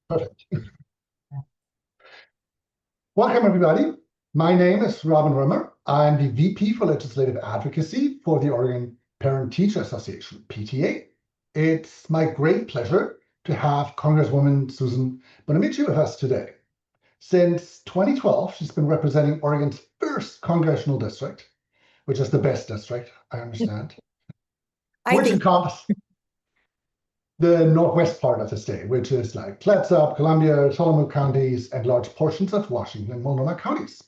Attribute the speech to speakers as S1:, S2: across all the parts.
S1: Perfect. Welcome, everybody. My name is Robin Rimmer. I'm the VP for Legislative Advocacy for the Oregon Parent-Teacher Association, PTA. It's my great pleasure to have Congresswoman Suzanne Bonamici with us today. Since 2012, she's been representing Oregon's first congressional district, which is the best district, I understand,
S2: I
S1: which
S2: think
S1: encompasses the northwest part of the state, which is like Clatsop, Columbia, Tillamook counties, and large portions of Washington and Multnomah counties.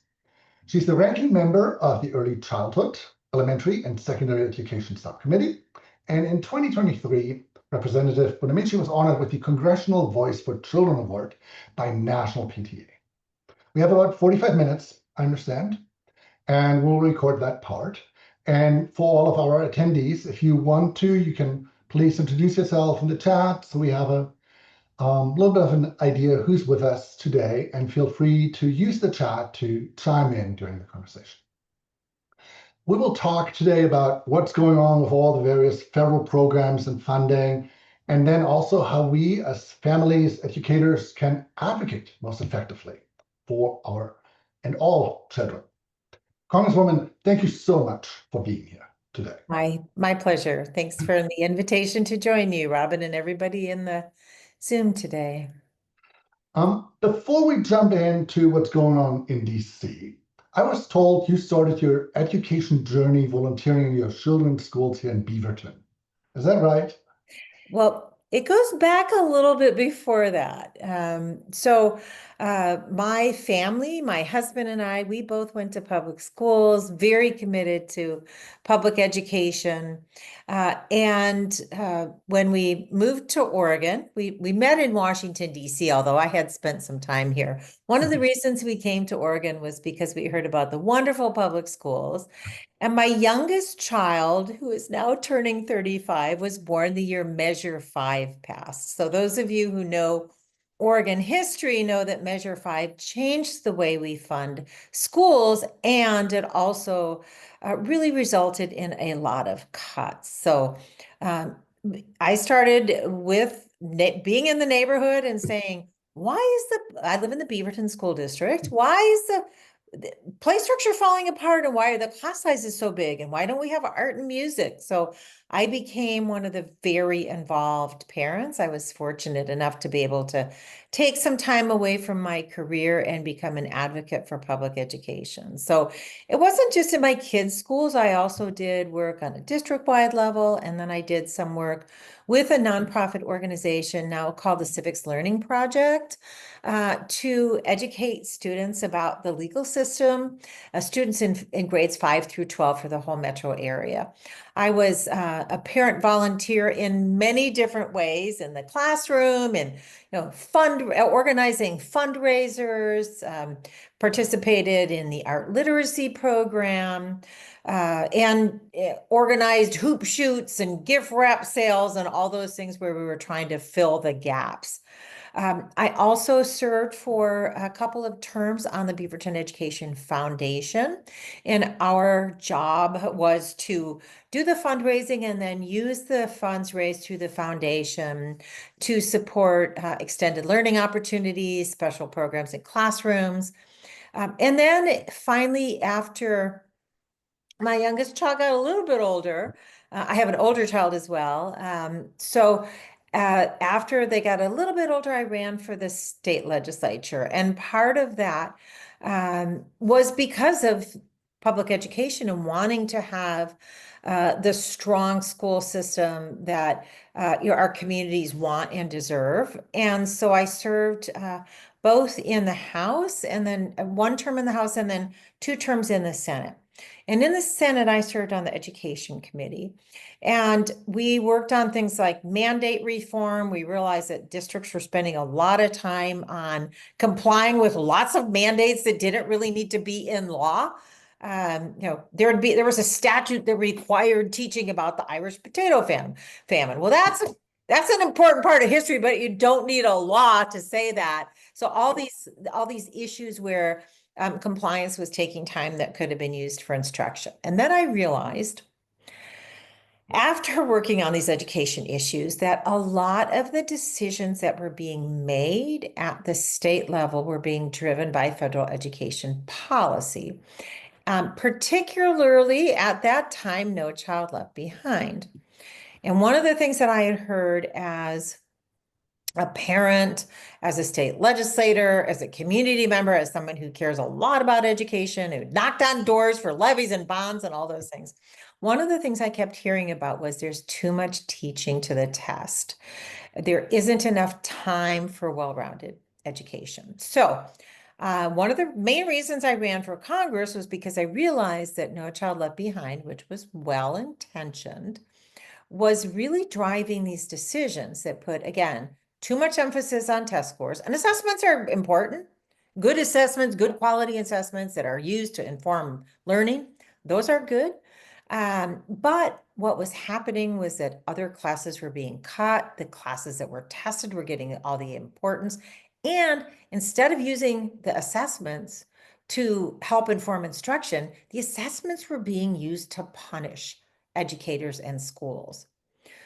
S1: She's the ranking member of the Early Childhood, Elementary, and Secondary Education Subcommittee. And in 2023, Representative Bonamici was honored with the Congressional Voice for Children Award by National PTA. We have about 45 minutes, I understand, and we'll record that part. And for all of our attendees, if you want to, you can please introduce yourself in the chat so we have a little bit of an idea who's with us today, and feel free to use the chat to chime in during the conversation. We will talk today about what's going on with all the various federal programs and funding, and then also how we as families, educators can advocate most effectively for our and all children. Congresswoman, thank you so much for being here today.
S2: my pleasure. Thanks for the invitation to join you, Robin, and everybody in the Zoom today.
S1: Before we jump into what's going on in DC, I was told you started your education journey volunteering in your children's schools here in Beaverton. Is that right?
S2: Well, it goes back a little bit before that. My family, my husband and I, we both went to public schools, very committed to public education. When we moved to Oregon, we met in Washington, D.C., although I had spent some time here. One of the reasons we came to Oregon was because we heard about the wonderful public schools. And my youngest child, who is now turning 35, was born the year Measure 5 passed. So those of you who know Oregon history know that Measure 5 changed the way we fund schools, and it also really resulted in a lot of cuts. So um, I started with being in the neighborhood and saying, I live in the Beaverton School District. Why is the play structure falling apart, and why are the class sizes so big, and why don't we have art and music? So I became one of the very involved parents. I was fortunate enough to be able to take some time away from my career and become an advocate for public education. So it wasn't just in my kids' schools. I also did work on a district-wide level, and then I did some work with a nonprofit organization now called the Civics Learning Project, to educate students about the legal system, students in grades 5 through 12 for the whole metro area. I was a parent volunteer in many different ways in the classroom, and organizing fundraisers, participated in the art literacy program, and organized hoop shoots and gift wrap sales and all those things where we were trying to fill the gaps. I also served for a couple of terms on the Beaverton Education Foundation, and our job was to do the fundraising and then use the funds raised through the foundation to support extended learning opportunities, special programs in classrooms. And then finally, after my youngest child got a little bit older, I have an older child as well. After they got a little bit older, I ran for the state legislature. And part of that was because of public education and wanting to have the strong school system that our communities want and deserve. And so I served both in the House, and then one term in the House, and then 2 terms in the Senate. And in the Senate, I served on the Education Committee. And we worked on things like mandate reform. We realized that districts were spending a lot of time on complying with lots of mandates that didn't really need to be in law. There was a statute that required teaching about the Irish potato famine. Well, that's an important part of history, but you don't need a law to say that. So all these issues where compliance was taking time that could have been used for instruction. And then I realized after working on these education issues, that a lot of the decisions that were being made at the state level were being driven by federal education policy, particularly at that time, No Child Left Behind. And one of the things that I had heard as a parent, as a state legislator, as a community member, as someone who cares a lot about education, who knocked on doors for levies and bonds and all those things. One of the things I kept hearing about was there's too much teaching to the test. There isn't enough time for well-rounded education. So one of the main reasons I ran for Congress was because I realized that No Child Left Behind, which was well-intentioned, was really driving these decisions that put, again, too much emphasis on test scores. And assessments are important. Good assessments, good quality assessments that are used to inform learning, those are good. But what was happening was that other classes were being cut. The classes that were tested were getting all the importance. And instead of using the assessments to help inform instruction, the assessments were being used to punish educators and schools.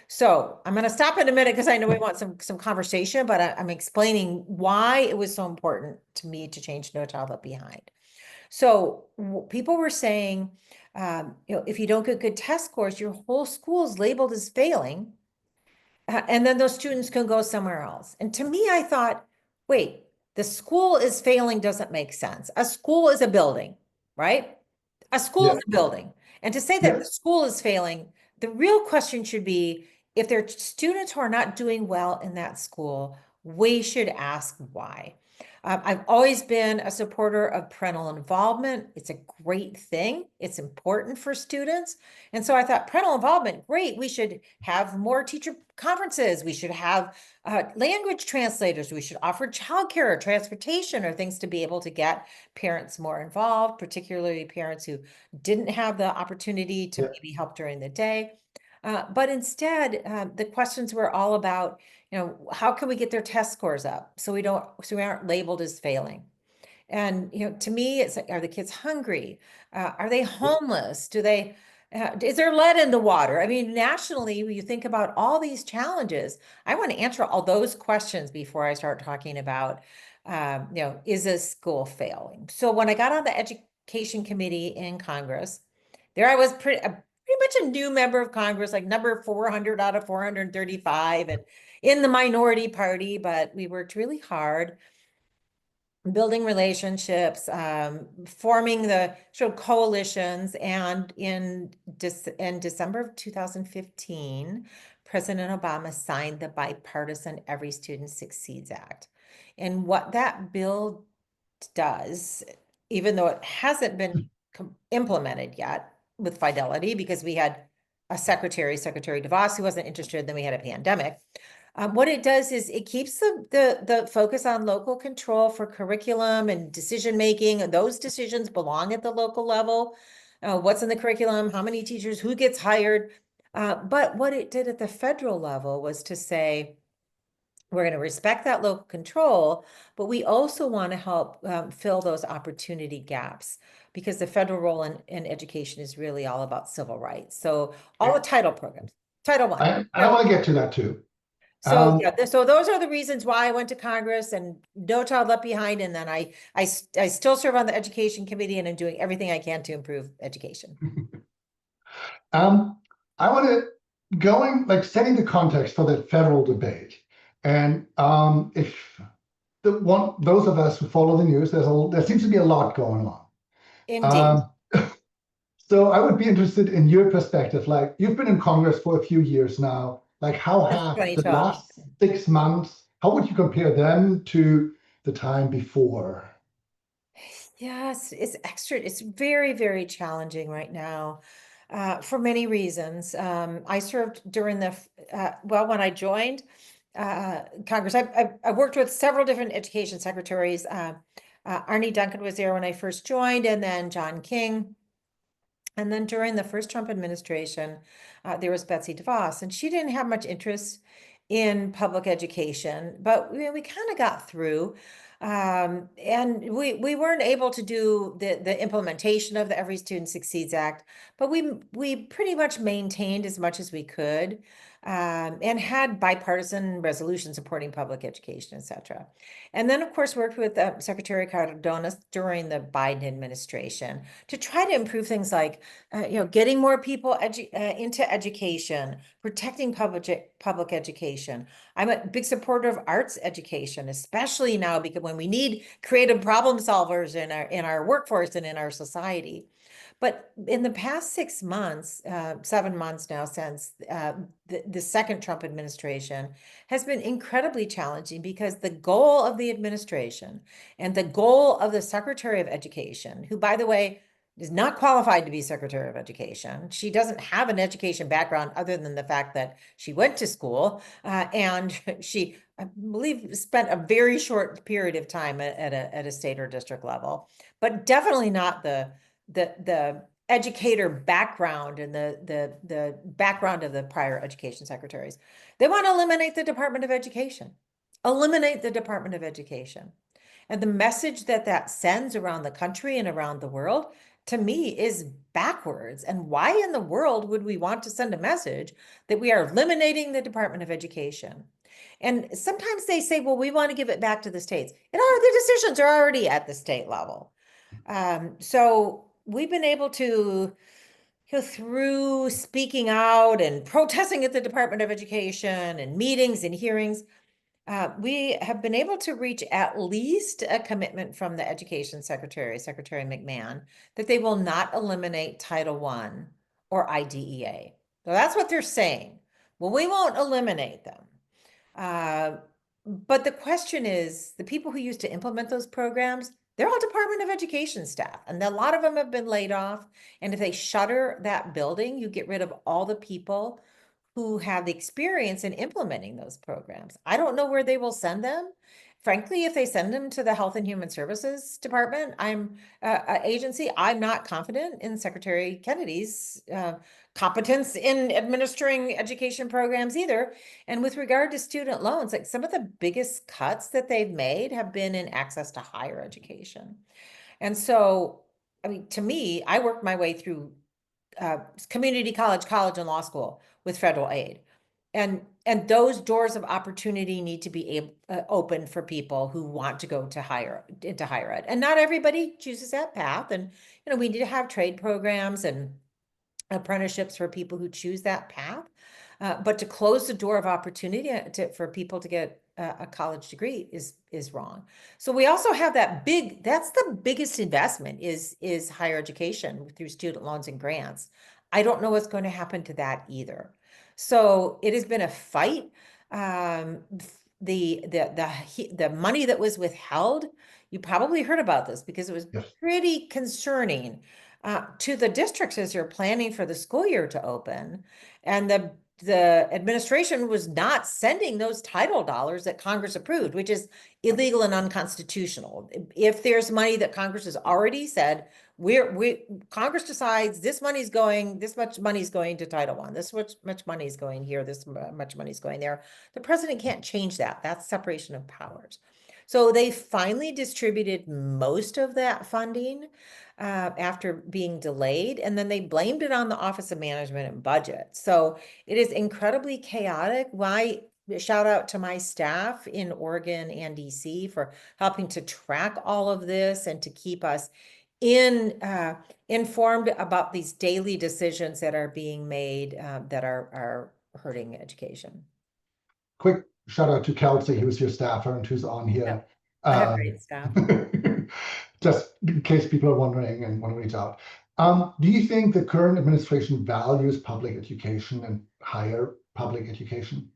S2: So I'm going to stop in a minute because I know we want some conversation, but I'm explaining why it was so important to me to change No Child Left Behind. So people were saying, if you don't get good test scores, your whole school is labeled as failing, and then those students can go somewhere else. And to me, I thought, wait, the school is failing doesn't make sense. A school is a building, right? A school is a building. And to say that the school is failing, the real question should be, if there are students who are not doing well in that school, we should ask why. I've always been a supporter of parental involvement. It's a great thing. It's important for students. And so I thought parental involvement, great. We should have more teacher conferences. We should have language translators. We should offer childcare or transportation or things to be able to get parents more involved, particularly parents who didn't have the opportunity to maybe help during the day. But instead, the questions were all about, how can we get their test scores up so we aren't labeled as failing? And, to me, it's like, are the kids hungry? Are they homeless? Is there lead in the water? I mean, nationally, when you think about all these challenges, I want to answer all those questions before I start talking about, is a school failing? So when I got on the education committee in Congress, there I was pretty much a new member of Congress, like number 400 out of 435 and in the minority party, but we worked really hard building relationships, forming the sort of coalitions. And in December of 2015, President Obama signed the Bipartisan Every Student Succeeds Act. And what that bill does, even though it hasn't been implemented yet with fidelity, because we had a Secretary DeVos, who wasn't interested, then we had a pandemic. What it does is it keeps the focus on local control for curriculum and decision making, and those decisions belong at the local level. What's in the curriculum, how many teachers, who gets hired. But what it did at the federal level was to say, we're going to respect that local control, but we also want to help fill those opportunity gaps, because the federal role in education is really all about civil rights. So all the title programs, Title I.
S1: I want to get to that too.
S2: So so those are the reasons why I went to Congress, and No Child Left Behind. And then I still serve on the education committee, and I'm doing everything I can to improve education.
S1: I want to setting the context for the federal debate. And if those of us who follow the news, there seems to be a lot going on.
S2: Indeed.
S1: So I would be interested in your perspective. Like, you've been in Congress for a few years now. Like, how have the last 6 months, how would you compare them to the time before?
S2: Yes, it's very, very challenging right now for many reasons. I served during when I joined Congress, I worked with several different education secretaries. Arne Duncan was there when I first joined, and then John King. And then during the first Trump administration, there was Betsy DeVos, and she didn't have much interest in public education, but we kind of got through. And we weren't able to do the implementation of the Every Student Succeeds Act, but we pretty much maintained as much as we could, and had bipartisan resolutions supporting public education, et cetera. And then, of course, worked with Secretary Cardona during the Biden administration to try to improve things like, getting more people into education, protecting public education. I'm a big supporter of arts education, especially now because when we need creative problem solvers in our workforce and in our society. But in the past 6 months, 7 months now since the second Trump administration has been incredibly challenging because the goal of the administration and the goal of the Secretary of Education, who, by the way, is not qualified to be Secretary of Education. She doesn't have an education background other than the fact that she went to school, and she, I believe, spent a very short period of time at a state or district level, but definitely not the educator background and the background of the prior education secretaries. They want to eliminate the Department of Education. Eliminate the Department of Education. And the message that sends around the country and around the world, to me, is backwards. And why in the world would we want to send a message that we are eliminating the Department of Education? And sometimes they say, well, we want to give it back to the states. The decisions are already at the state level. So we've been able to, through speaking out and protesting at the Department of Education and meetings and hearings, we have been able to reach at least a commitment from the Education Secretary, Secretary McMahon, that they will not eliminate Title I or IDEA. So that's what they're saying. Well, we won't eliminate them. But the question is, the people who used to implement those programs, they're all Department of Education staff, and a lot of them have been laid off. And if they shutter that building, you get rid of all the people who have the experience in implementing those programs. I don't know where they will send them. Frankly, if they send them to the Health and Human Services Department, agency, I'm not confident in Secretary Kennedy's competence in administering education programs either. And with regard to student loans, like some of the biggest cuts that they've made have been in access to higher education. And so, I mean, to me, I worked my way through community college, and law school with federal aid. And those doors of opportunity need to be open for people who want to go to into higher ed. And not everybody chooses that path. And, we need to have trade programs and apprenticeships for people who choose that path. But to close the door of opportunity for people to get a college degree is wrong. So we also have that's the biggest investment is higher education through student loans and grants. I don't know what's going to happen to that either. So it has been a fight. The money that was withheld, you probably heard about this because it was pretty concerning to the districts as you're planning for the school year to open. And the administration was not sending those title dollars that Congress approved, which is illegal and unconstitutional. If there's money that Congress has already said, Congress decides this much money is going to Title I, this much money is going here, this much money is going there. The president can't change that. That's separation of powers. So they finally distributed most of that funding after being delayed, and then they blamed it on the Office of Management and Budget. So it is incredibly chaotic. Shout out to my staff in Oregon and DC for helping to track all of this and to keep us informed about these daily decisions that are being made that are hurting education.
S1: Quick shout out to Kelsey, who's your staffer and who's on here.
S2: Yep. I have great staff.
S1: Just in case people are wondering and want to reach out. Do you think the current administration values public education and higher public education?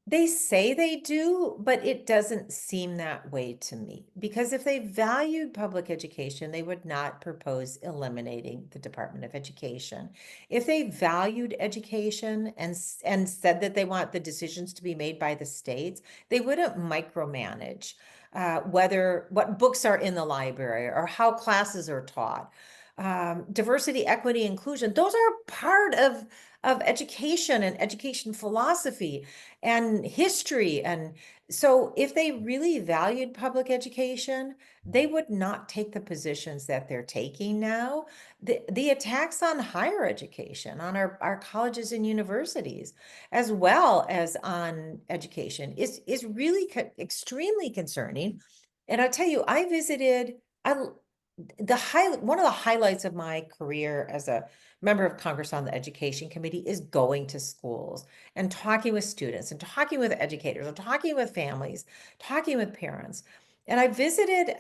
S2: They say they do, but it doesn't seem that way to me. Because if they valued public education, they would not propose eliminating the Department of Education. If they valued education and said that they want the decisions to be made by the states, they wouldn't micromanage what books are in the library or how classes are taught. diversity, equity, inclusion. Those are part of education and education philosophy and history. And so if they really valued public education, they would not take the positions that they're taking now. The attacks on higher education, on our colleges and universities, as well as on education is really extremely concerning. And I tell you, I visited, one of the highlights of my career as a member of Congress on the Education Committee is going to schools and talking with students and talking with educators and talking with families, talking with parents. And I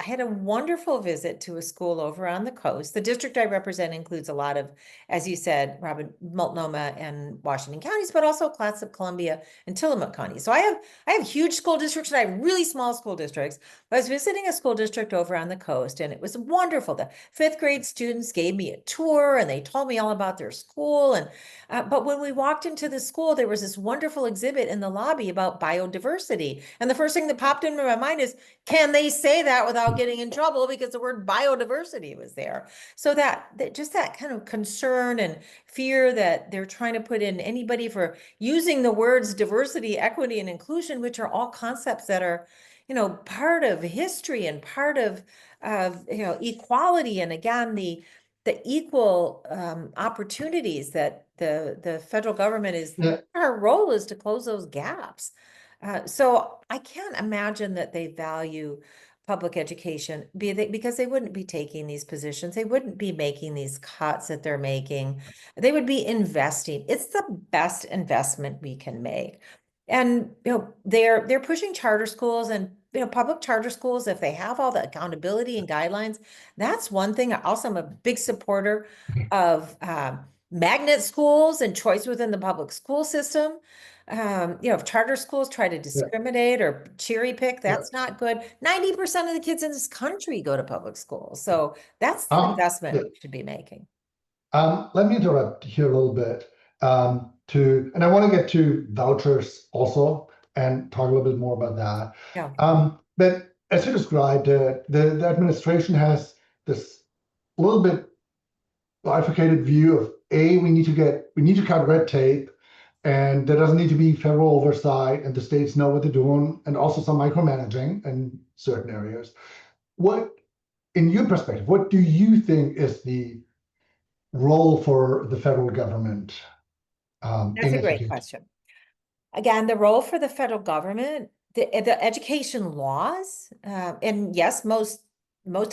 S2: had a wonderful visit to a school over on the coast. The district I represent includes a lot of, as you said, Robin, Multnomah and Washington counties, but also Clatsop, Columbia, and Tillamook counties. So I have huge school districts and I have really small school districts. I was visiting a school district over on the coast, and it was wonderful. The fifth grade students gave me a tour and they told me all about their school. And but when we walked into the school, there was this wonderful exhibit in the lobby about biodiversity. And the first thing that popped into my mind is, can they say that without getting in trouble? Because the word biodiversity was there. So that just that kind of concern and fear that they're trying to put in anybody for using the words diversity, equity, and inclusion, which are all concepts that are, part of history and part of equality. And again, the equal opportunities that the federal government
S1: Yeah.
S2: our role is to close those gaps. So I can't imagine that they value public education because they wouldn't be taking these positions. They wouldn't be making these cuts that they're making. They would be investing. It's the best investment we can make. And they're pushing charter schools and public charter schools, if they have all the accountability and guidelines. That's one thing. Also, I'm a big supporter of magnet schools and choice within the public school system. If charter schools try to
S1: Yeah.
S2: discriminate or cherry pick,
S1: Yeah.
S2: that's not good. 90% of the kids in this country go to public schools. So that's the investment
S1: Yeah.
S2: we should be making.
S1: Let me interrupt here a little bit and I want to get to vouchers also and talk a little bit more about that.
S2: Yeah.
S1: But as you described, the administration has this little bit bifurcated view of we need to cut red tape, and there doesn't need to be federal oversight, and the states know what they're doing, and also some micromanaging in certain areas. What, in your perspective, what do you think is the role for the federal government
S2: That's
S1: in
S2: a great
S1: education?
S2: question. Again, the role for the federal government, the education laws, and yes, most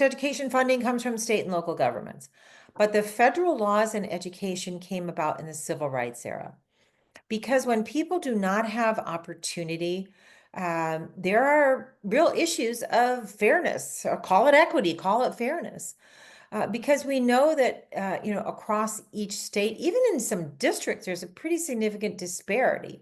S2: education funding comes from state and local governments, but the federal laws in education came about in the civil rights era. Because when people do not have opportunity, there are real issues of fairness, or call it equity, call it fairness. Because we know that, across each state, even in some districts, there's a pretty significant disparity.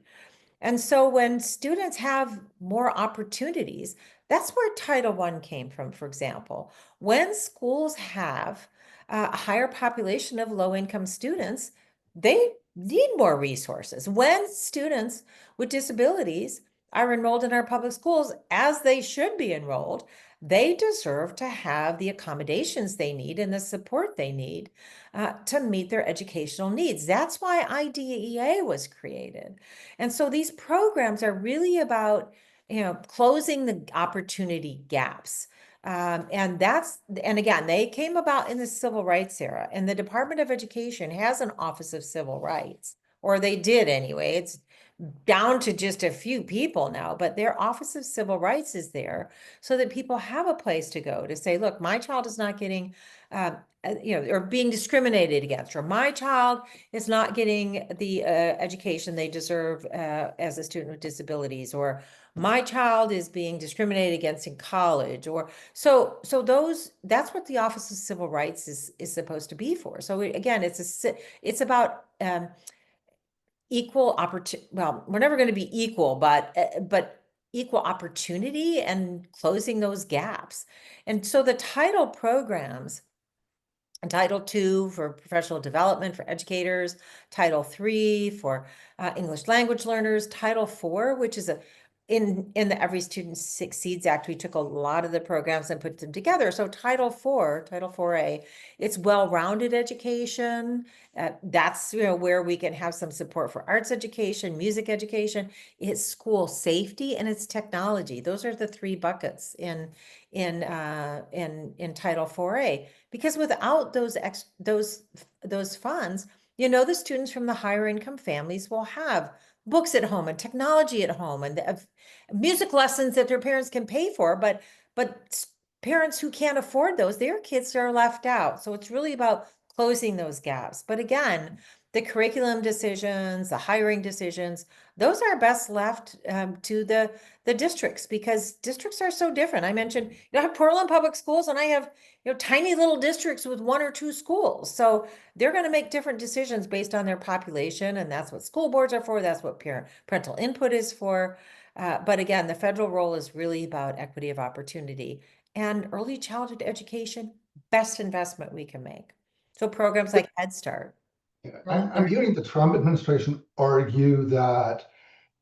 S2: And so when students have more opportunities, that's where Title I came from, for example. When schools have a higher population of low-income students, they need more resources. When students with disabilities are enrolled in our public schools, as they should be enrolled, they deserve to have the accommodations they need and the support they need to meet their educational needs. That's why IDEA was created. And so these programs are really about, closing the opportunity gaps. And again, they came about in the civil rights era, and the Department of Education has an Office of Civil Rights, or they did anyway. It's down to just a few people now, but their Office of Civil Rights is there so that people have a place to go to say, look, my child is not getting, or being discriminated against, or my child is not getting the education they deserve as a student with disabilities, or my child is being discriminated against in college, or so that's what the Office of Civil Rights is supposed to be for. So again, it's about equal opportunity. Well, we're never going to be equal, but equal opportunity and closing those gaps. And so the title programs, Title II for professional development for educators, Title III for English language learners, Title IV, which is in the Every Student Succeeds Act, we took a lot of the programs and put them together. So Title IV, Title 4A, it's well-rounded education. That's where we can have some support for arts education, music education. It's school safety and it's technology. Those are the three buckets in Title 4A. Because without those funds, the students from the higher income families will have books at home and technology at home and music lessons that their parents can pay for, but parents who can't afford those, their kids are left out. So it's really about closing those gaps. But again, the curriculum decisions, the hiring decisions, those are best left to the districts, because districts are so different. I mentioned, I have Portland Public Schools and I have, tiny little districts with 1 or 2 schools. So they're going to make different decisions based on their population. And that's what school boards are for. That's what parental input is for. But again, the federal role is really about equity of opportunity, and early childhood education, best investment we can make. So programs like Head Start.
S1: I'm hearing the Trump administration argue that,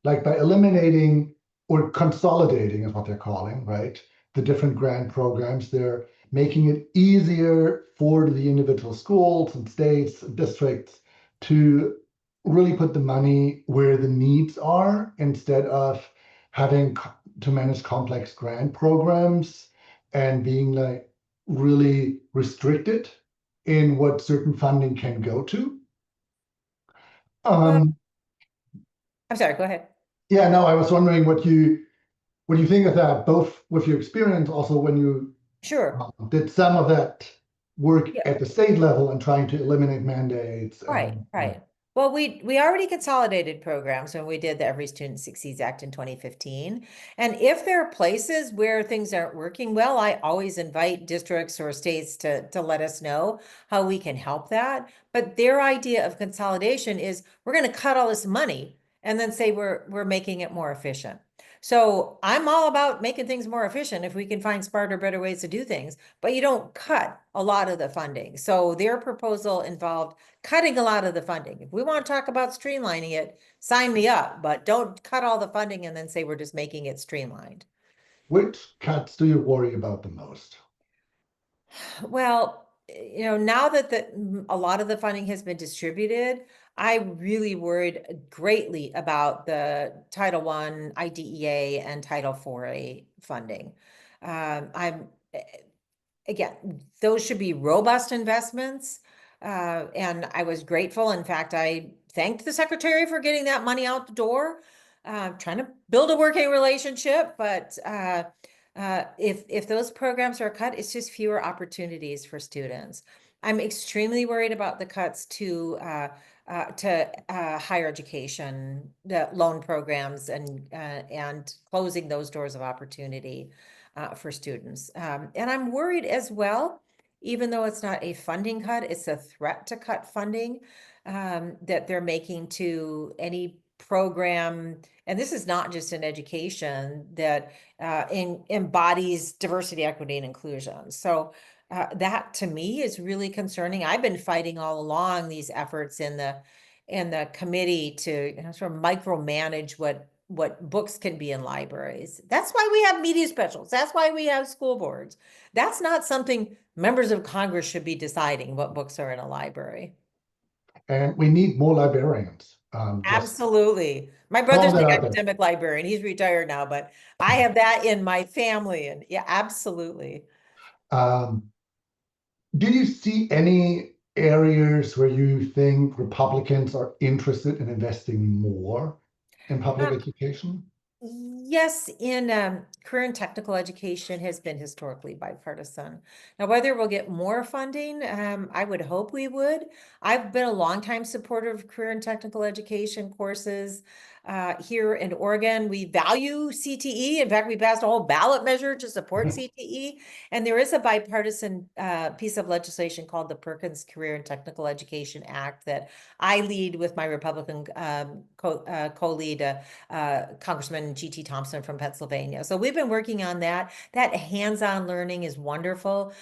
S1: like, by eliminating or consolidating is what they're calling, right, the different grant programs, they're making it easier for the individual schools and states and districts to really put the money where the needs are, instead of having to manage complex grant programs and being like really restricted in what certain funding can go to.
S2: Well,
S1: Um,
S2: I'm sorry, go ahead.
S1: yeah, no, I was wondering what you think of that, both with your experience, also when you
S2: Sure.
S1: did some of that work
S2: Yeah.
S1: at the state level and trying to eliminate mandates.
S2: Right, right. Well, we already consolidated programs when we did the Every Student Succeeds Act in 2015. And if there are places where things aren't working well, I always invite districts or states to let us know how we can help that. But their idea of consolidation is we're going to cut all this money and then say we're making it more efficient. So I'm all about making things more efficient if we can find smarter, better ways to do things, but you don't cut a lot of the funding. So their proposal involved cutting a lot of the funding. If we want to talk about streamlining it, sign me up, but don't cut all the funding and then say we're just making it streamlined.
S1: Which cuts do you worry about the most?
S2: Well, now that a lot of the funding has been distributed, I really worried greatly about the Title I, IDEA, and Title 4A funding. I'm Again, those should be robust investments. And I was grateful. In fact, I thanked the secretary for getting that money out the door, trying to build a working relationship. But if those programs are cut, it's just fewer opportunities for students. I'm extremely worried about the cuts to higher education, the loan programs, and closing those doors of opportunity for students. And I'm worried as well, even though it's not a funding cut, it's a threat to cut funding that they're making to any program. And this is not just in education, that embodies diversity, equity, and inclusion. So that to me is really concerning. I've been fighting all along these efforts in the committee to sort of micromanage what books can be in libraries. That's why we have media specials. That's why we have school boards. That's not something members of Congress should be deciding, what books are in a library.
S1: And we need more librarians. Just
S2: Absolutely. My
S1: throwing
S2: brother's
S1: that
S2: the
S1: out there.
S2: academic librarian. He's retired now, but I have that in my family. And yeah, absolutely.
S1: Um, do you see any areas where you think Republicans are interested in investing more in public
S2: Um,
S1: education?
S2: Yes, in career and technical education has been historically bipartisan. Now, whether we'll get more funding, I would hope we would. I've been a longtime supporter of career and technical education courses here in Oregon. We value CTE. In fact, we passed a whole ballot measure to support CTE. And there is a bipartisan piece of legislation called the Perkins Career and Technical Education Act that I lead with my Republican co-lead, Congressman and G.T. Thompson from Pennsylvania. So we've been working on that. That hands-on learning is wonderful.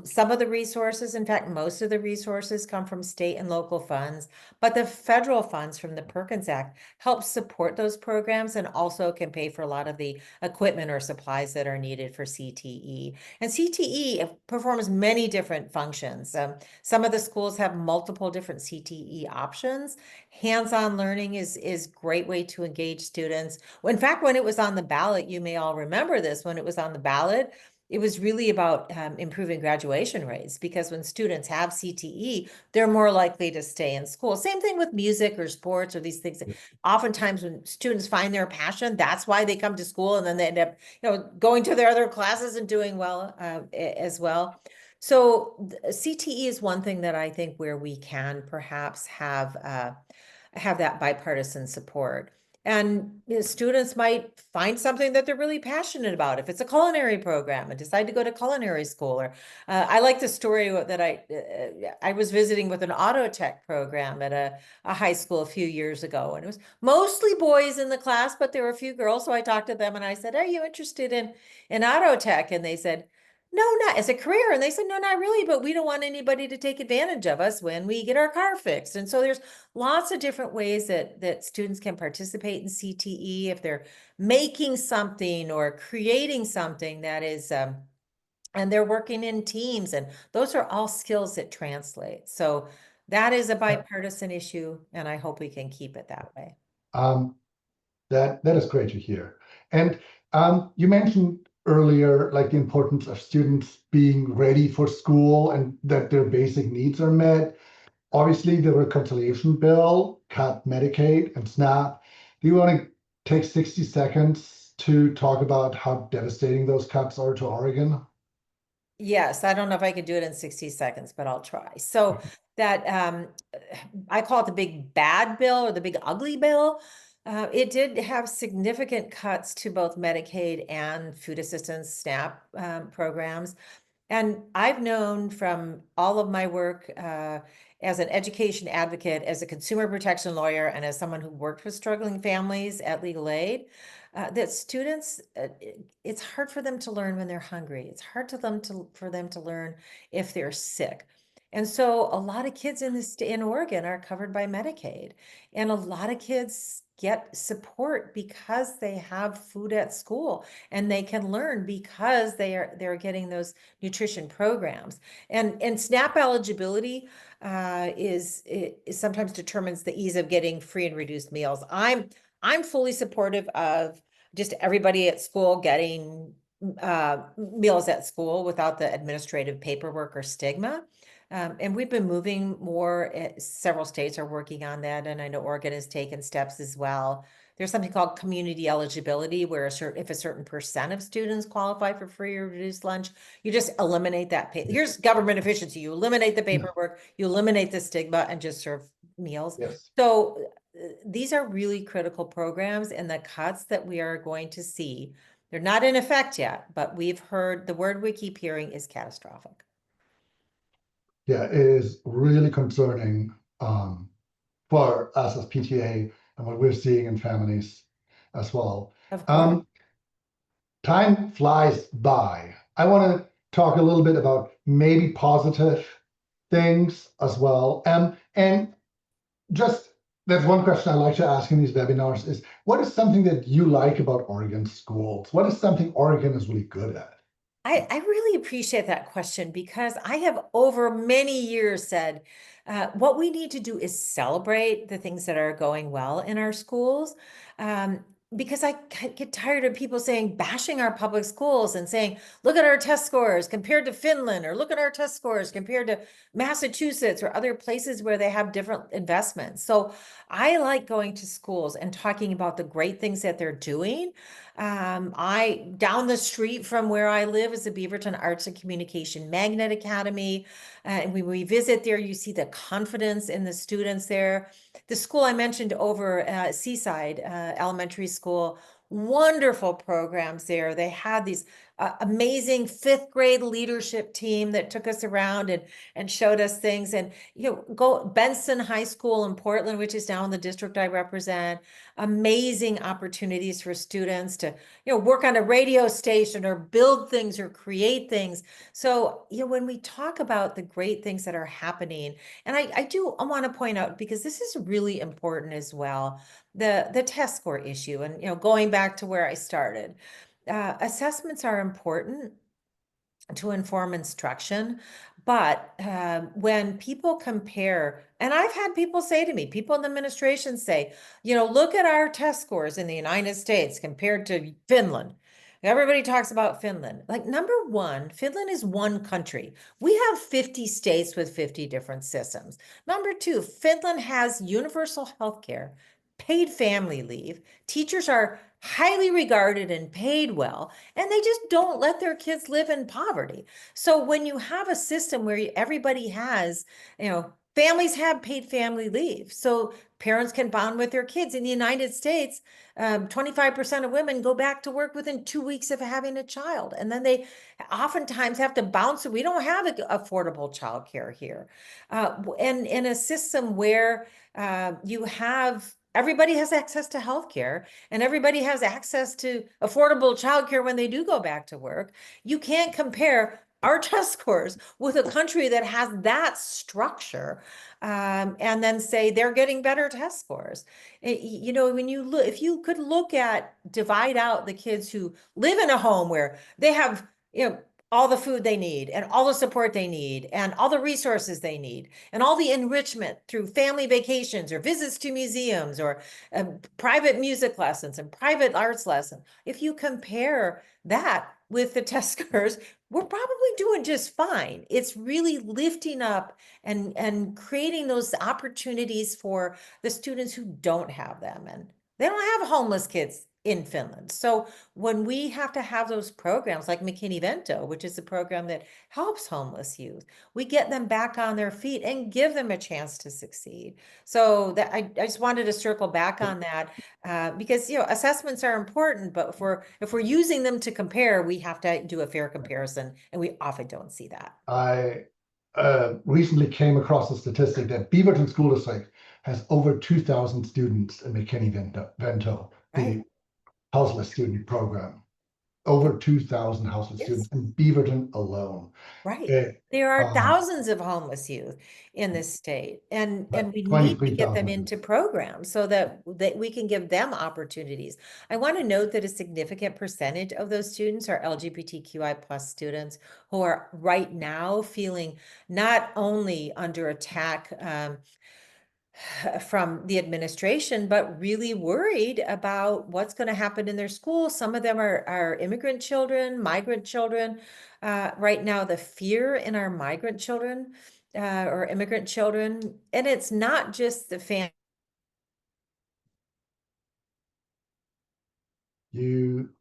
S2: Some of the resources, in fact, most of the resources come from state and local funds, but the federal funds from the Perkins Act help support those programs and also can pay for a lot of the equipment or supplies that are needed for CTE. And CTE performs many different functions. Some of the schools have multiple different CTE options. Hands-on learning is a great way to engage students. In fact, when it was on the ballot, you may all remember this, when it was on the ballot, it was really about improving graduation rates, because when students have CTE, they're more likely to stay in school. Same thing with music or sports or these things. Oftentimes when students find their passion, that's why they come to school, and then they end up, going to their other classes and doing well as well. So CTE is one thing that I think where we can perhaps have that bipartisan support. And students might find something that they're really passionate about. If it's a culinary program and decide to go to culinary school, or I like the story that I was visiting with an auto tech program at a high school a few years ago, and it was mostly boys in the class, but there were a few girls. So I talked to them and I said, "Are you interested in auto tech?" And they said, "No, not as a career." And they said, "No, not really, but we don't want anybody to take advantage of us when we get our car fixed." And so there's lots of different ways that students can participate in CTE if they're making something or creating something that is, and they're working in teams, and those are all skills that translate. So that is a bipartisan issue, and I hope we can keep it that way.
S1: Um, that is great to hear. And you mentioned earlier, like the importance of students being ready for school and that their basic needs are met. Obviously, the reconciliation bill cut Medicaid and SNAP. Do you want to take 60 seconds to talk about how devastating those cuts are to Oregon?
S2: Yes, I don't know if I could do it in 60 seconds, but I'll try. So that I call it the big bad bill or the big ugly bill. It did have significant cuts to both Medicaid and food assistance SNAP programs. And I've known from all of my work as an education advocate, as a consumer protection lawyer, and as someone who worked with struggling families at legal aid, that students, it's hard for them to learn when they're hungry. It's hard for them to learn if they're sick. And so a lot of kids in Oregon are covered by Medicaid, and a lot of kids get support because they have food at school, and they can learn because they're getting those nutrition programs. And SNAP eligibility is sometimes determines the ease of getting free and reduced meals. I'm fully supportive of just everybody at school getting meals at school without the administrative paperwork or stigma. And we've been moving more. Several states are working on that, and I know Oregon has taken steps as well. There's something called community eligibility, where if a certain percent of students qualify for free or reduced lunch, you just eliminate that. Here's government efficiency. You eliminate the paperwork, you eliminate the stigma, and just serve meals.
S1: Yes.
S2: So these are really critical programs, and the cuts that we are going to see, they're not in effect yet, but we've heard, the word we keep hearing is catastrophic.
S1: Yeah, it is really concerning for us as PTA and what we're seeing in families as well.
S2: Of course.
S1: Time flies by. I want to talk a little bit about maybe positive things as well. And just that's one question I like to ask in these webinars is, what is something that you like about Oregon schools? What is something Oregon is really good at?
S2: I really appreciate that question, because I have over many years said what we need to do is celebrate the things that are going well in our schools. Because I get tired of people bashing our public schools and saying, look at our test scores compared to Finland, or look at our test scores compared to Massachusetts or other places where they have different investments. So I like going to schools and talking about the great things that they're doing. Down the street from where I live is the Beaverton Arts and Communication Magnet Academy. And when we visit there, you see the confidence in the students there. The school I mentioned over Seaside Elementary School, wonderful programs there. They had these amazing fifth grade leadership team that took us around and showed us things. And, go Benson High School in Portland, which is now in the district I represent, amazing opportunities for students to, work on a radio station or build things or create things. So, when we talk about the great things that are happening, and I want to point out, because this is really important as well, the test score issue, and, going back to where I started, assessments are important to inform instruction. But when people compare, and I've had people say to me, people in the administration say, look at our test scores in the United States compared to Finland. Everybody talks about Finland. Like, number one, Finland is one country. We have 50 states with 50 different systems. Number two, Finland has universal health care, paid family leave. Teachers are highly regarded and paid well, and they just don't let their kids live in poverty. So when you have a system where everybody has, families have paid family leave, so parents can bond with their kids. In the United States, 25% of women go back to work within 2 weeks of having a child, and then they oftentimes have to bounce. We don't have affordable childcare here, and in a system where you have everybody has access to healthcare and everybody has access to affordable childcare when they do go back to work. You can't compare our test scores with a country that has that structure, and then say they're getting better test scores. When you look, if you could divide out the kids who live in a home where they have, all the food they need and all the support they need and all the resources they need and all the enrichment through family vacations or visits to museums or private music lessons and private arts lessons. If you compare that with the test scores, we're probably doing just fine. It's really lifting up and creating those opportunities for the students who don't have them. And they don't have homeless kids in Finland. So when we have to have those programs like McKinney-Vento, which is a program that helps homeless youth, we get them back on their feet and give them a chance to succeed. So that I just wanted to circle back on that, because assessments are important, but if we're using them to compare, we have to do a fair comparison, and we often don't see that.
S1: I recently came across a statistic that Beaverton School District has over 2,000 students in McKinney-Vento,
S2: Right.
S1: the houseless student program. Over 2,000 houseless
S2: Yes.
S1: students in Beaverton alone.
S2: Right. There are thousands of homeless youth in this state, and we need to get them
S1: 23,000.
S2: into programs so that we can give them opportunities. I want to note that a significant percentage of those students are LGBTQI plus students who are right now feeling not only under attack from the administration, but really worried about what's going to happen in their schools. Some of them are immigrant children, migrant children. Right now, the fear in our migrant children or immigrant children, and it's not just the family.
S1: I'm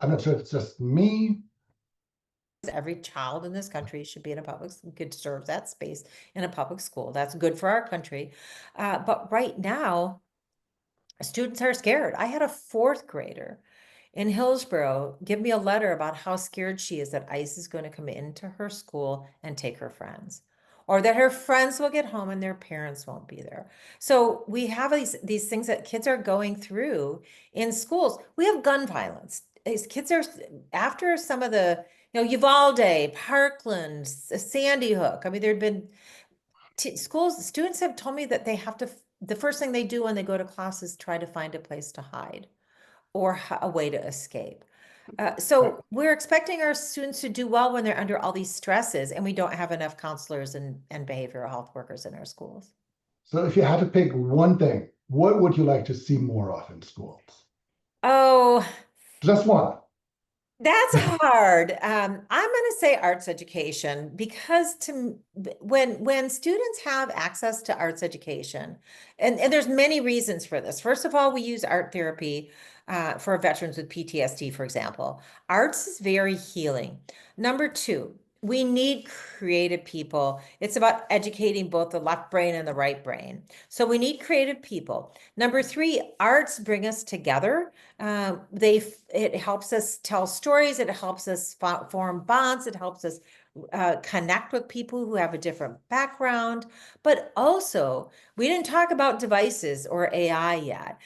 S1: not sure if it's just me.
S2: Every child in this country should be in a could serve that space in a public school. That's good for our country. But right now, students are scared. I had a fourth grader in Hillsborough give me a letter about how scared she is that ICE is going to come into her school and take her friends, or that her friends will get home and their parents won't be there. So we have these things that kids are going through in schools. We have gun violence. These kids are, after some of the, Uvalde, Parkland, Sandy Hook. I mean, there'd been students have told me that they have to, the first thing they do when they go to class is try to find a place to hide or a way to escape. So we're expecting our students to do well when they're under all these stresses, and we don't have enough counselors and behavioral health workers in our schools.
S1: So if you had to pick one thing, what would you like to see more of in schools?
S2: Oh,
S1: just one.
S2: That's hard. I'm going to say arts education, because when students have access to arts education, and there's many reasons for this. First of all, we use art therapy for veterans with PTSD, for example. Arts is very healing. Number two, we need creative people. It's about educating both the left brain and the right brain. So we need creative people. Number three, arts bring us together. It helps us tell stories. It helps us form bonds. It helps us connect with people who have a different background. But also, we didn't talk about devices or AI yet,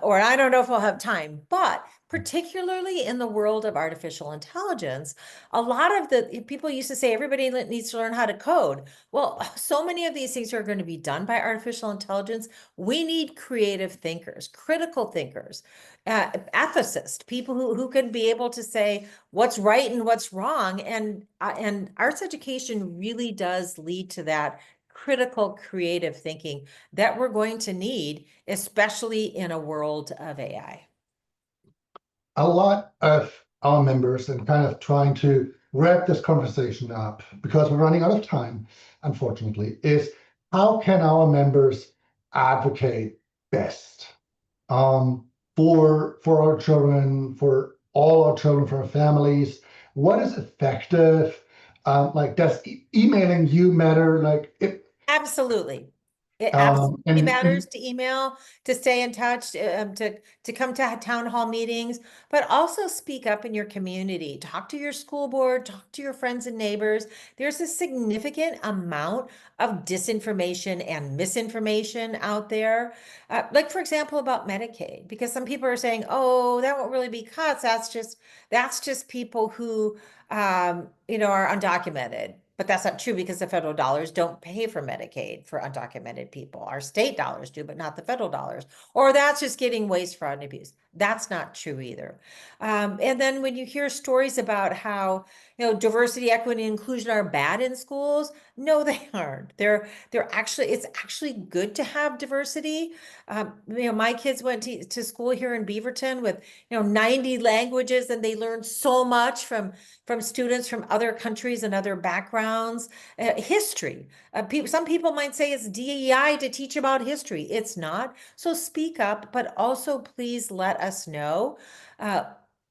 S2: or I don't know if we'll have time, but particularly in the world of artificial intelligence, a lot of the people used to say everybody needs to learn how to code. Well, so many of these things are going to be done by artificial intelligence. We need creative thinkers, critical thinkers, ethicists, people who can be able to say what's right and what's wrong. And arts education really does lead to that critical creative thinking that we're going to need, especially in a world of AI.
S1: A lot of our members, and kind of trying to wrap this conversation up because we're running out of time, unfortunately, is how can our members advocate best for our children, for all our children, for our families? What is effective? Like, does emailing you matter? Like, it
S2: Absolutely. It absolutely
S1: and
S2: matters to email, to stay in touch, to come to town hall meetings, but also speak up in your community. Talk to your school board, talk to your friends and neighbors. There's a significant amount of disinformation and misinformation out there. Like for example, about Medicaid, because some people are saying, "Oh, that won't really be cuts. That's just people who are undocumented." But that's not true because the federal dollars don't pay for Medicaid for undocumented people. Our state dollars do, but not the federal dollars. Or that's just getting waste, fraud, and abuse. That's not true either. And then when you hear stories about how diversity, equity, and inclusion are bad in schools, no, they aren't. It's actually good to have diversity. My kids went to school here in Beaverton with 90 languages, and they learned so much from students from other countries and other backgrounds. History. Some people might say it's DEI to teach about history. It's not. So speak up, but also please let us know.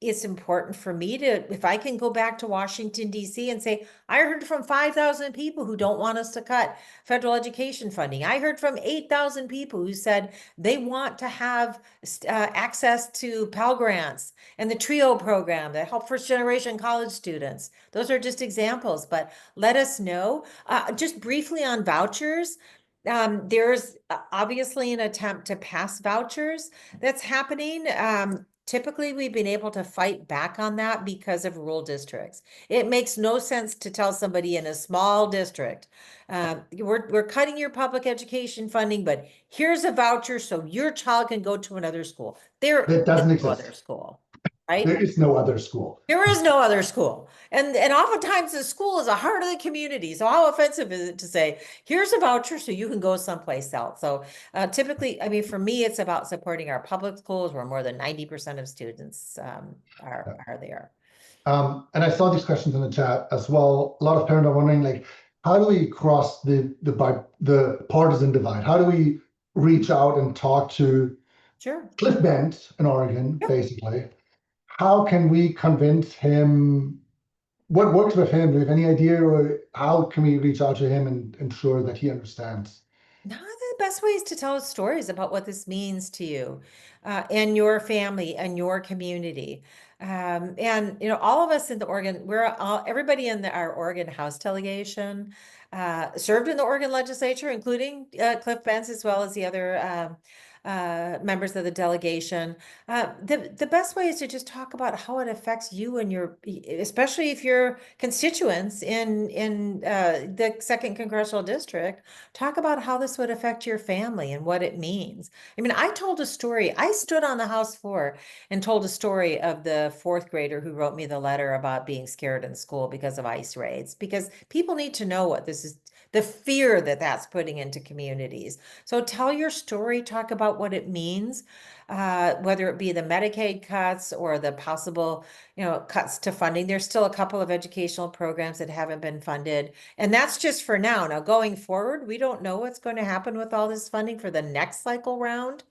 S2: It's important for me if I can go back to Washington, D.C. and say, I heard from 5,000 people who don't want us to cut federal education funding. I heard from 8,000 people who said they want to have access to Pell Grants and the TRIO program that help first generation college students. Those are just examples, but let us know. Just briefly on vouchers. There's obviously an attempt to pass vouchers that's happening. Typically, we've been able to fight back on that because of rural districts. It makes no sense to tell somebody in a small district, we're cutting your public education funding, but here's a voucher so your child can go to another school. There
S1: that
S2: is
S1: doesn't
S2: no other
S1: exist.
S2: school, right?
S1: There is no other school.
S2: There is no other school. And oftentimes the school is the heart of the community. So how offensive is it to say, here's a voucher so you can go someplace else? So typically, I mean, for me, it's about supporting our public schools where more than 90% of students are there.
S1: And I saw these questions in the chat as well. A lot of parents are wondering, like, how do we cross the partisan divide? How do we reach out and talk to
S2: Sure.
S1: Cliff Bent in Oregon,
S2: Yeah.
S1: basically? How can we convince him? What works with him? Do you have any idea, or how can we reach out to him and ensure that he understands?
S2: No, the best way is to tell stories about what this means to you and your family and your community. And all of us in the Oregon, everybody in our Oregon House delegation served in the Oregon legislature, including Cliff Benz, as well as the other members of the delegation. The best way is to just talk about how it affects you and especially if you're constituents in the second congressional district. Talk about how this would affect your family and what it means. I mean, I told a story. I stood on the House floor and told a story of the fourth grader who wrote me the letter about being scared in school because of ICE raids, because people need to know what this is, the fear that that's putting into communities. So tell your story, talk about what it means, whether it be the Medicaid cuts or the possible, cuts to funding. There's still a couple of educational programs that haven't been funded. And that's just for now. Now, going forward, we don't know what's going to happen with all this funding for the next cycle round.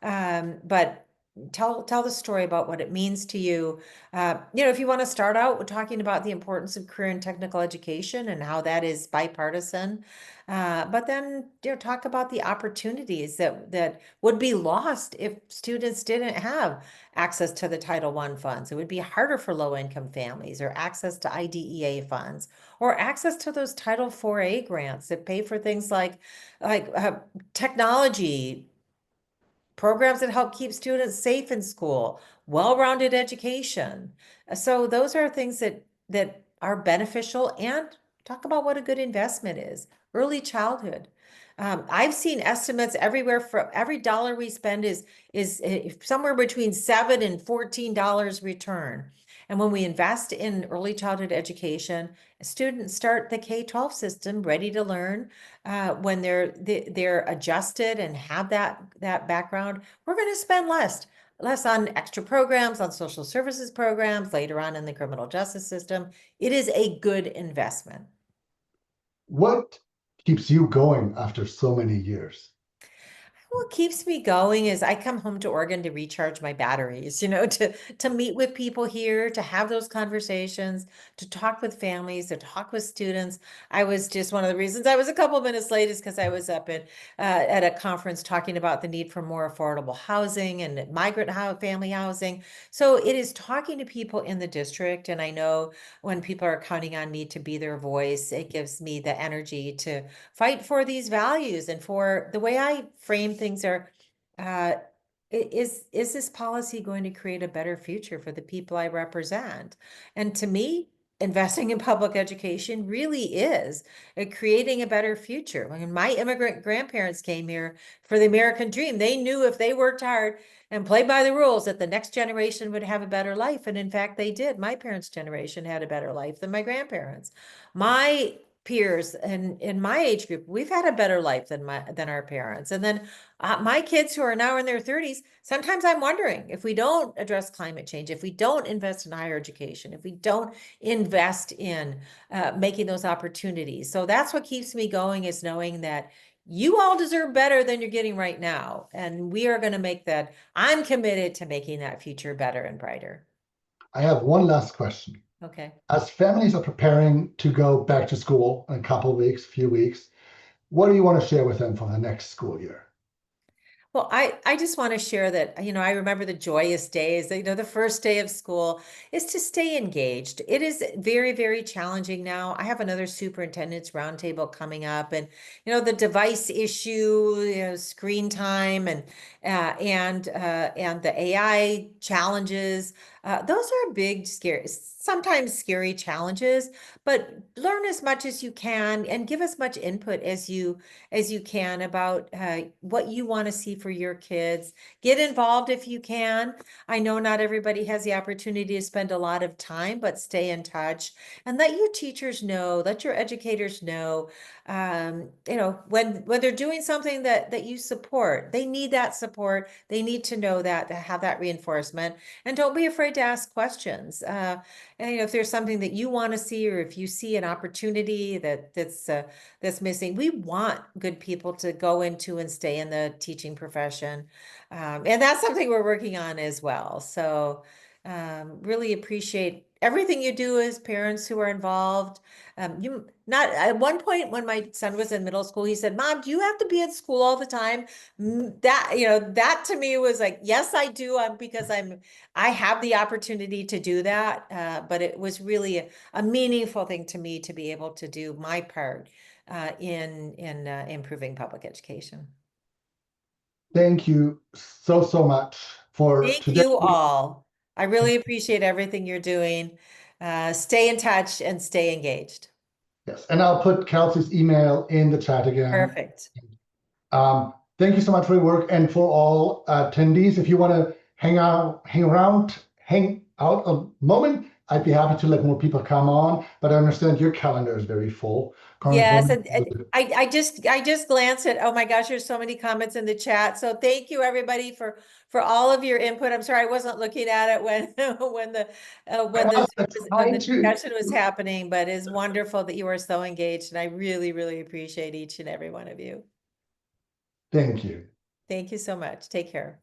S2: But tell the story about what it means to you. If you want to start out with talking about the importance of career and technical education and how that is bipartisan, but then talk about the opportunities that would be lost if students didn't have access to the Title I funds. It would be harder for low-income families, or access to IDEA funds, or access to those Title IV-A grants that pay for things like technology, programs that help keep students safe in school, well-rounded education. So those are things that are beneficial. And talk about what a good investment is. Early childhood. I've seen estimates everywhere. For every dollar we spend is somewhere between $7 and $14 return. And when we invest in early childhood education, students start the K-12 system ready to learn. When they're adjusted and have that background, we're going to spend less on extra programs, on social services programs, later on in the criminal justice system. It is a good investment.
S1: What keeps you going after so many years?
S2: What keeps me going is I come home to Oregon to recharge my batteries, to meet with people here, to have those conversations, to talk with families, to talk with students. I was just, one of the reasons I was a couple of minutes late is because I was up at a conference talking about the need for more affordable housing and migrant family housing. So it is talking to people in the district. And I know when people are counting on me to be their voice, it gives me the energy to fight for these values. And for the way I frame things are, is this policy going to create a better future for the people I represent? And to me, investing in public education really is creating a better future. When my immigrant grandparents came here for the American dream, they knew if they worked hard and played by the rules that the next generation would have a better life. And in fact, they did. My parents' generation had a better life than my grandparents. My peers and in my age group, we've had a better life than our parents. And then my kids who are now in their 30s, sometimes I'm wondering, if we don't address climate change, if we don't invest in higher education, if we don't invest in making those opportunities. So that's what keeps me going, is knowing that you all deserve better than you're getting right now. And we are going to make that. I'm committed to making that future better and brighter.
S1: I have one last question.
S2: Okay.
S1: As families are preparing to go back to school in a couple of weeks, few weeks, what do you want to share with them for the next school year?
S2: Well, I just want to share that, I remember the joyous days, the first day of school, is to stay engaged. It is very, very challenging now. I have another superintendent's roundtable coming up, and, the device issue, screen time, and the AI challenges. Those are big, scary, sometimes scary challenges, but learn as much as you can and give as much input as you can about what you want to see for your kids. Get involved if you can. I know not everybody has the opportunity to spend a lot of time, but stay in touch and let your teachers know, let your educators know, when they're doing something that you support. They need that support. They need to know that, to have that reinforcement. And don't be afraid to ask questions. And if there's something that you want to see, or if you see an opportunity that's missing, we want good people to go into and stay in the teaching profession. And that's something we're working on as well. So really appreciate everything you do as parents who are involved. Not at one point when my son was in middle school, he said, "Mom, do you have to be at school all the time?" That to me was like, yes, I do. Because I have the opportunity to do that. But it was really a meaningful thing to me to be able to do my part in improving public education.
S1: Thank you so much for
S2: Thank
S1: today.
S2: you all. I really appreciate everything you're doing. Stay in touch and stay engaged.
S1: Yes, and I'll put Kelsey's email in the chat again.
S2: Perfect.
S1: Thank you so much for your work, and for all attendees. If you want to hang out a moment, I'd be happy to let more people come on. But I understand your calendar is very full.
S2: Yes,
S1: Congresswoman,
S2: and I just glanced at, oh my gosh, there's so many comments in the chat. So thank you everybody for all of your input. I'm sorry I wasn't looking at it when when the discussion was happening, but it's wonderful that you are so engaged, and I really, really appreciate each and every one of you.
S1: Thank you.
S2: Thank you so much. Take care.